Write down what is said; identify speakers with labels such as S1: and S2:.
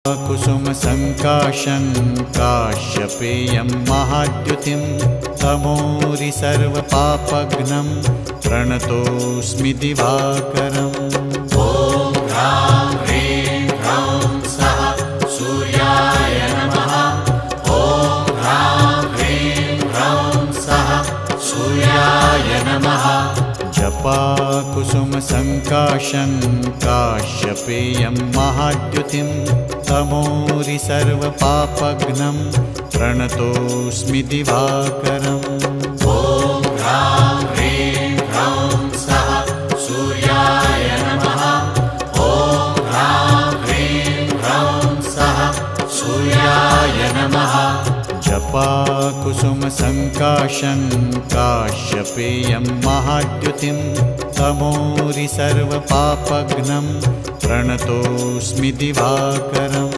S1: कुसुमसङ्काशं काश्यपेयं महाद्युतिं तमोरि सर्वपापघ्नं प्रणतोऽस्मि दिवाकरम्। ॐ ह्रां ह्रीं ह्रौं सः सूर्याय नमः। ॐ ह्रां ह्रीं ह्रौं सः सूर्याय नमः। जपाकुसुमसङ्काशं काश्यपेयं महाद्युतिं तमोरि सर्वपापघ्नं प्रणतोऽस्मि दिवाकरम्। ॐ ह्रां ह्रीं ह्रौं सः सूर्याय नमः। ॐ ह्रां ह्रीं ह्रौं सः सूर्याय नमः। जपाकुसुमसङ्काशं काश्यपेयं महाद्युतिं तमोरि सर्वपापघ्नं प्रणतोऽस्मि दिवाकरम्।